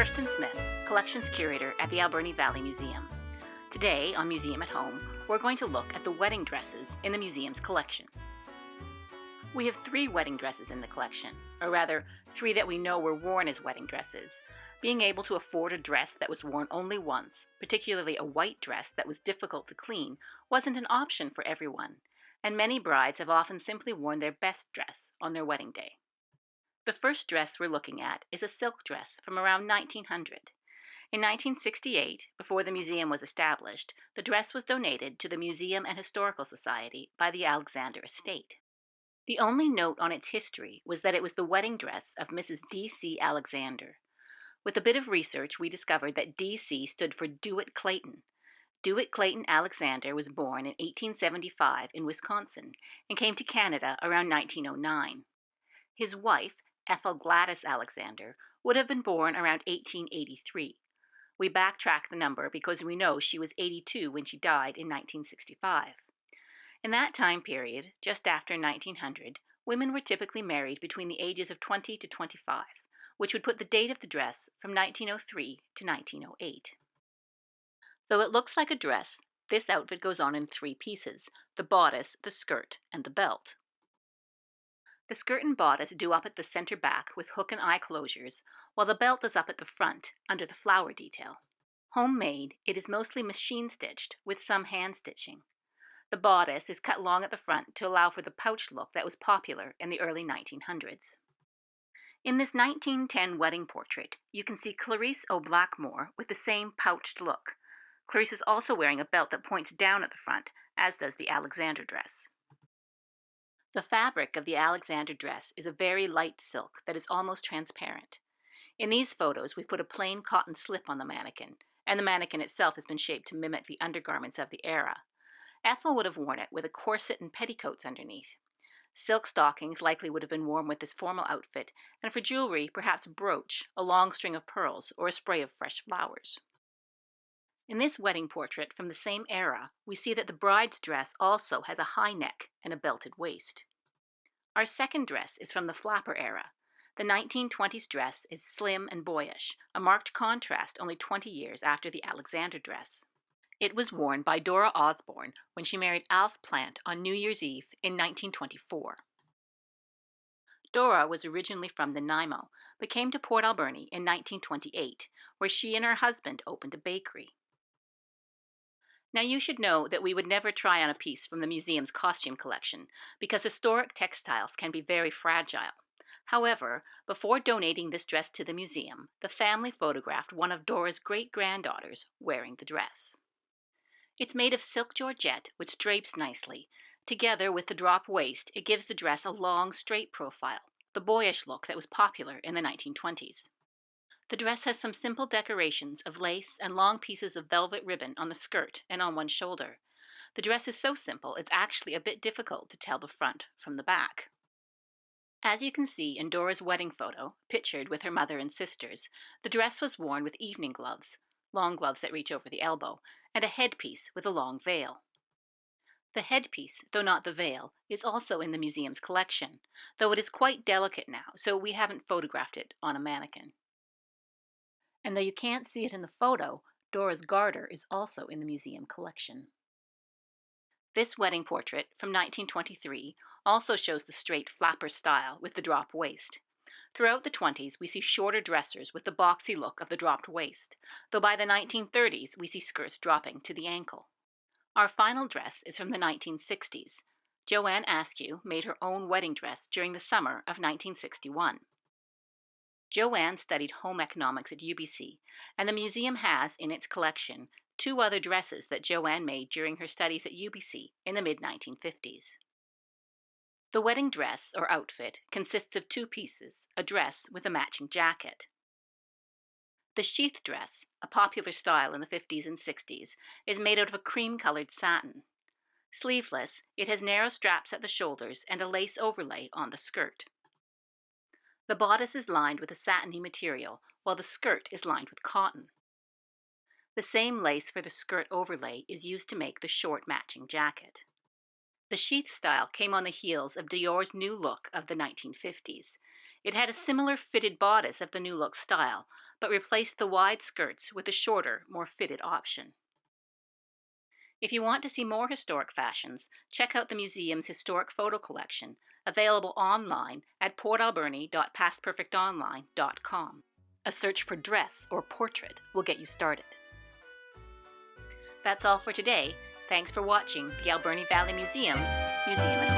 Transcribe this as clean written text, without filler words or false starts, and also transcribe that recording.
Kirsten Smith, Collections Curator at the Alberni Valley Museum. Today, on Museum at Home, we're going to look at the wedding dresses in the museum's collection. We have 3 wedding dresses in the collection, or rather, 3 that we know were worn as wedding dresses. Being able to afford a dress that was worn only once, particularly a white dress that was difficult to clean, wasn't an option for everyone, and many brides have often simply worn their best dress on their wedding day. The first dress we're looking at is a silk dress from around 1900. In 1968, before the museum was established, the dress was donated to the Museum and Historical Society by the Alexander estate. The only note on its history was that it was the wedding dress of Mrs. D.C. Alexander. With a bit of research, we discovered that D.C. stood for Dewitt Clayton. Dewitt Clayton Alexander was born in 1875 in Wisconsin and came to Canada around 1909. His wife, Ethel Gladys Alexander, would have been born around 1883. We backtrack the number because we know she was 82 when she died in 1965. In that time period, just after 1900, women were typically married between the ages of 20 to 25, which would put the date of the dress from 1903 to 1908. Though it looks like a dress, this outfit goes on in 3 pieces: the bodice, the skirt, and the belt. The skirt and bodice do up at the center back with hook and eye closures, while the belt is up at the front under the flower detail. Homemade, it is mostly machine stitched with some hand stitching. The bodice is cut long at the front to allow for the pouch look that was popular in the early 1900s. In this 1910 wedding portrait, you can see Clarice O Blackmore with the same pouched look. Clarice is also wearing a belt that points down at the front, as does the Alexander dress. The fabric of the Alexander dress is a very light silk that is almost transparent. In these photos, we've put a plain cotton slip on the mannequin, and the mannequin itself has been shaped to mimic the undergarments of the era. Ethel would have worn it with a corset and petticoats underneath. Silk stockings likely would have been worn with this formal outfit, and for jewelry, perhaps a brooch, a long string of pearls, or a spray of fresh flowers. In this wedding portrait from the same era, we see that the bride's dress also has a high neck and a belted waist. Our second dress is from the flapper era. The 1920s dress is slim and boyish, a marked contrast only 20 years after the Alexander dress. It was worn by Dora Osborne when she married Alf Plant on New Year's Eve in 1924. Dora was originally from Nanaimo, but came to Port Alberni in 1928, where she and her husband opened a bakery. Now you should know that we would never try on a piece from the museum's costume collection because historic textiles can be very fragile. However, before donating this dress to the museum, the family photographed one of Dora's great-granddaughters wearing the dress. It's made of silk georgette, which drapes nicely. Together with the drop waist, it gives the dress a long, straight profile, the boyish look that was popular in the 1920s. The dress has some simple decorations of lace and long pieces of velvet ribbon on the skirt and on one shoulder. The dress is so simple, it's actually a bit difficult to tell the front from the back. As you can see in Dora's wedding photo, pictured with her mother and sisters, the dress was worn with evening gloves, long gloves that reach over the elbow, and a headpiece with a long veil. The headpiece, though not the veil, is also in the museum's collection, though it is quite delicate now, so we haven't photographed it on a mannequin. And though you can't see it in the photo, Dora's garter is also in the museum collection. This wedding portrait from 1923 also shows the straight flapper style with the drop waist. Throughout the 20s, we see shorter dressers with the boxy look of the dropped waist, though by the 1930s, we see skirts dropping to the ankle. Our final dress is from the 1960s. Joanne Askew made her own wedding dress during the summer of 1961. Joanne studied home economics at UBC, and the museum has in its collection 2 other dresses that Joanne made during her studies at UBC in the mid-1950s. The wedding dress, or outfit, consists of 2 pieces, a dress with a matching jacket. The sheath dress, a popular style in the 50s and 60s, is made out of a cream-colored satin. Sleeveless, it has narrow straps at the shoulders and a lace overlay on the skirt. The bodice is lined with a satiny material, while the skirt is lined with cotton. The same lace for the skirt overlay is used to make the short matching jacket. The sheath style came on the heels of Dior's new look of the 1950s. It had a similar fitted bodice of the New Look style, but replaced the wide skirts with a shorter, more fitted option. If you want to see more historic fashions, check out the museum's historic photo collection, available online at portalberni.pastperfectonline.com. A search for dress or portrait will get you started. That's all for today. Thanks for watching the Alberni Valley Museum's Museum at Home.